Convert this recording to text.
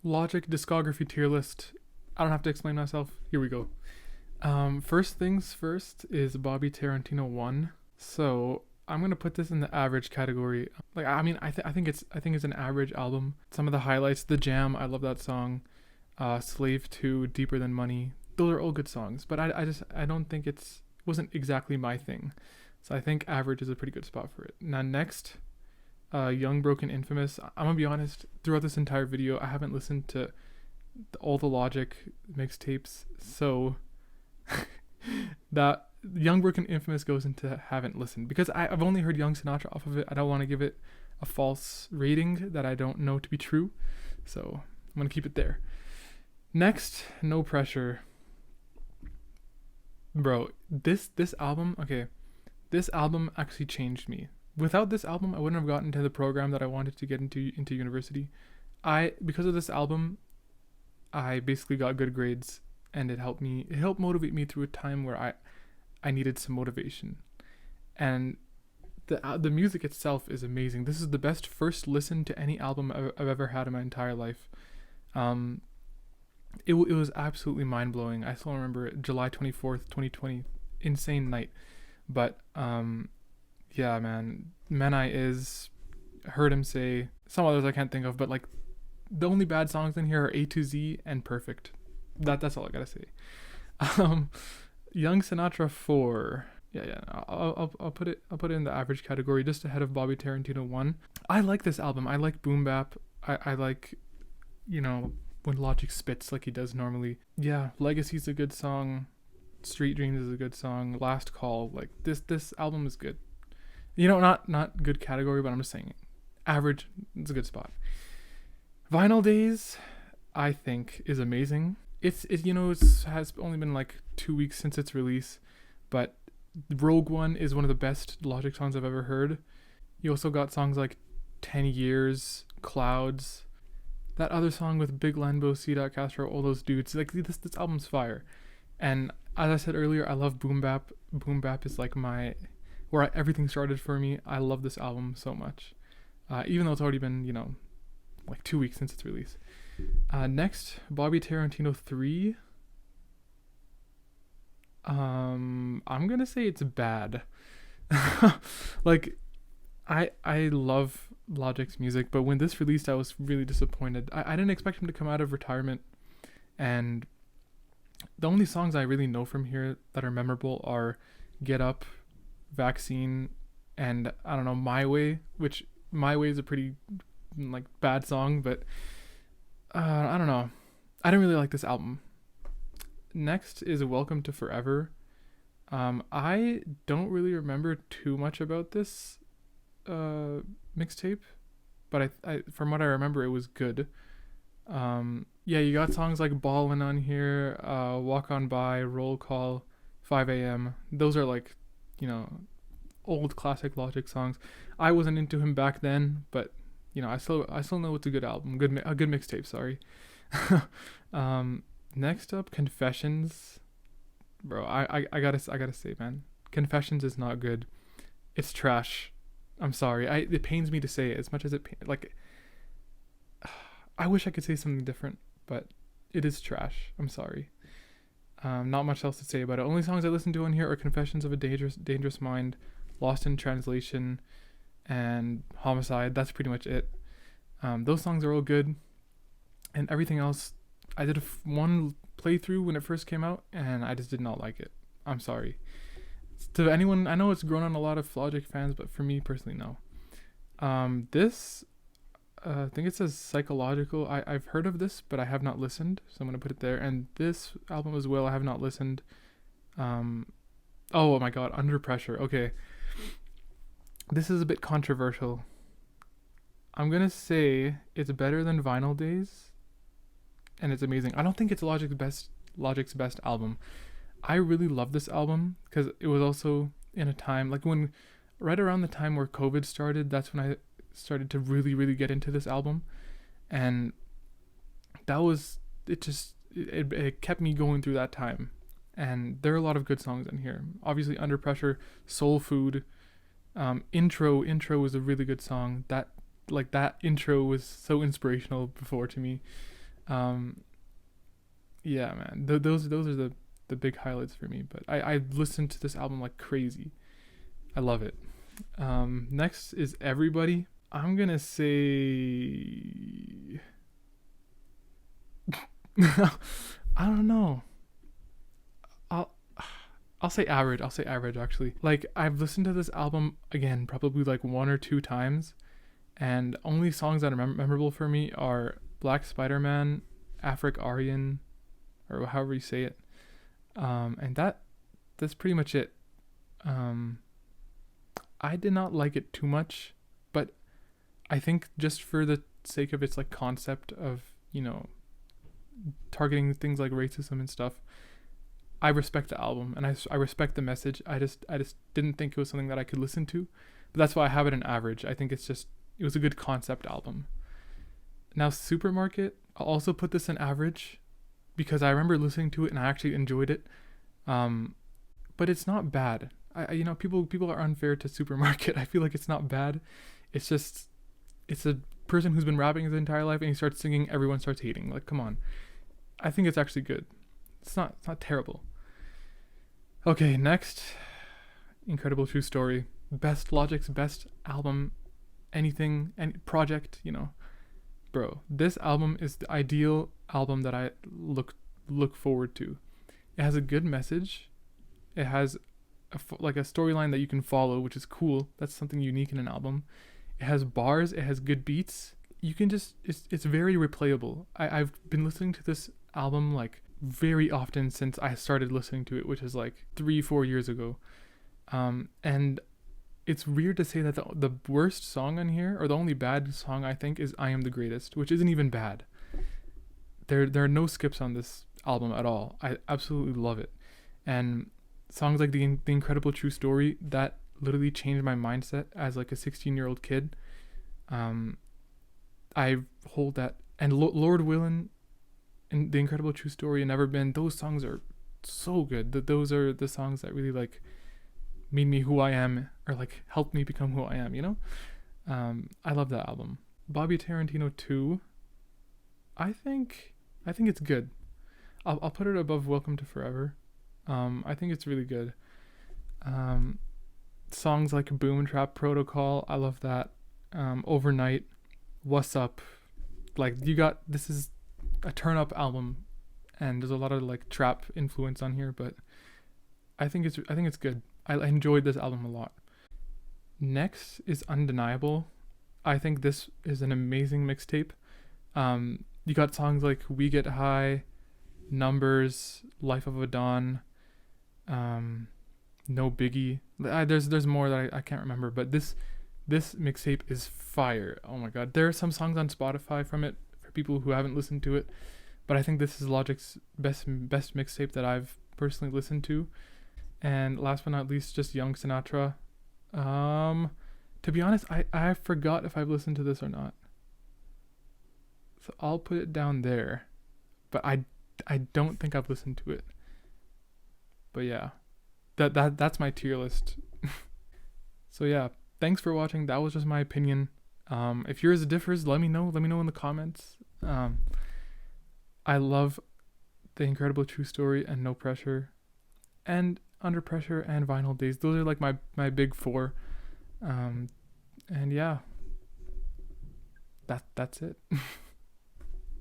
Logic discography tier list. I don't have to explain myself. Here we go. First things first is Bobby Tarantino 1. So I'm gonna put this in the average category. Like I mean, I think it's an average album. Some of the highlights, The Jam, I love that song. Slave 2, Deeper Than Money. Those are all good songs, but I don't think wasn't exactly my thing. So I think average is a pretty good spot for it. Now next, Young Broken Infamous. I'm gonna be honest. Throughout this entire video, I haven't listened to all the Logic mixtapes, so that Young Broken Infamous goes into haven't listened because I've only heard Young Sinatra off of it. I don't want to give it a false rating that I don't know to be true, so I'm gonna keep it there. Next, No Pressure. Bro, this album, okay, this album actually changed me. Without this album, I wouldn't have gotten into the program that I wanted to get into university. Because of this album, I basically got good grades, and it helped motivate me through a time where I needed some motivation. And the music itself is amazing. This is the best first listen to any album I've ever had in my entire life. It was absolutely mind blowing. I still remember it, July 24th, 2020, insane night. But yeah, man, Menai is, heard him say some others I can't think of, but like the only bad songs in here are A to Z and Perfect. That's all I gotta say. Young Sinatra 4. Yeah. I'll put it in the average category, just ahead of Bobby Tarantino 1. I like this album. I like boom bap. I like, when Logic spits like he does normally. Yeah, Legacy's a good song. Street Dreams is a good song. Last Call, like this album is good. Not good category, but I'm just saying average. It's a good spot. Vinyl Days, I think, is amazing. It has only been like 2 weeks since its release, but Rogue One is one of the best Logic songs I've ever heard. You also got songs like 10 Years, Clouds, that other song with Big Lambo, C. Castro, all those dudes. Like this album's fire. And as I said earlier, I love boom bap. Boom bap is like everything started for me. I love this album so much, even though it's already been like 2 weeks since its release. Next, Bobby Tarantino 3. I'm gonna say it's bad. Like, I love Logic's music, but when this released, I was really disappointed. I didn't expect him to come out of retirement, and the only songs I really know from here that are memorable are Get Up, Vaccine, and I don't know, My Way, which My Way is a pretty like bad song, but I don't know. I didn't really like this album. Next is Welcome to Forever. I don't really remember too much about this mixtape, but I from what I remember, it was good. Yeah, you got songs like Ballin' on here, Walk On By, Roll Call, 5 a.m. Those are like, old classic Logic songs. I wasn't into him back then, but I still know it's a good album, a good mixtape. Sorry. Next up, Confessions. Bro, I gotta say, man, Confessions is not good. It's trash. I'm sorry. It pains me to say it as much as I wish I could say something different, but it is trash. I'm sorry. Not much else to say about it. Only songs I listen to on here are Confessions of a Dangerous Mind, Lost in Translation, and Homicide. That's pretty much it. Those songs are all good, and everything else, I did one playthrough when it first came out, and I just did not like it. I'm sorry. To anyone, I know it's grown on a lot of Logic fans, but for me personally, no. This, I think it says Psychological. I've heard of this, but I have not listened, so I'm gonna put it there. And this album as well, I have not listened. Oh my god, Under Pressure. Okay, this is a bit controversial. I'm gonna say it's better than Vinyl Days, and it's amazing. I don't think it's Logic's best album. I really love this album because it was also in a time like right around the time where COVID started. That's when I started to really, really get into this album, and that was it. It kept me going through that time, and there are a lot of good songs in here. Obviously, Under Pressure, Soul Food, Intro was a really good song. That intro was so inspirational before to me. Um, yeah, man. Those are the big highlights for me. But I listened to this album like crazy. I love it. Next is Everybody. I'm gonna say I don't know. I'll I'll say average. I'll say average actually. Like I've listened to this album again probably like one or two times, and only songs that are memorable for me are Black Spider-Man, Afrik Aryan, or however you say it. And that's pretty much it. Um, I did not like it too much, but I think just for the sake of its like concept of, targeting things like racism and stuff, I respect the album and I respect the message. I just didn't think it was something that I could listen to, but that's why I have it in average. I think it was a good concept album. Now Supermarket, I'll also put this in average because I remember listening to it and I actually enjoyed it. Um, but it's not bad. People are unfair to Supermarket. I feel like it's not bad. It's just it's a person who's been rapping his entire life and he starts singing, everyone starts hating. Like, come on. I think it's actually good. It's not terrible. Okay, next, Incredible True Story. Best Logic's best album, anything, any project, Bro, this album is the ideal album that I look forward to. It has a good message. It has like a storyline that you can follow, which is cool. That's something unique in an album. It has bars. It has good beats. You can just it's very replayable. I've been listening to this album like very often since I started listening to it, which is like 3-4 years ago. And it's weird to say that the worst song on here, or the only bad song I think, is I Am the Greatest, which isn't even bad. There are no skips on this album at all. I absolutely love it. And songs like the Incredible True Story, that literally changed my mindset as like a 16-year-old kid. I hold that. And Lord Willin' and The Incredible True Story and Never Been, those songs are so good. Those are the songs that really like made me who I am, or like helped me become who I am. I love that album. Bobby Tarantino 2, I think it's good. I'll put it above Welcome to Forever. I think it's really good. Songs like Boom Trap Protocol, I love that. Overnight, What's Up, like this is a turn up album, and there's a lot of like trap influence on here, but I think it's good. I enjoyed this album a lot. Next is Undeniable. I think this is an amazing mixtape. You got songs like We Get High, Numbers, Life of a Don, No Biggie. There's more that I can't remember, but this mixtape is fire. Oh my god. There are some songs on Spotify from it for people who haven't listened to it, but I think this is Logic's best mixtape that I've personally listened to. And last but not least, just Young Sinatra. To be honest, I forgot if I've listened to this or not. So I'll put it down there. But I don't think I've listened to it. But yeah. That's my tier list. So yeah, thanks for watching. That was just my opinion. If yours differs, let me know. Let me know in the comments. I love The Incredible True Story and No Pressure, and Under Pressure and Vinyl Days. Those are like my big four. And yeah, that's it.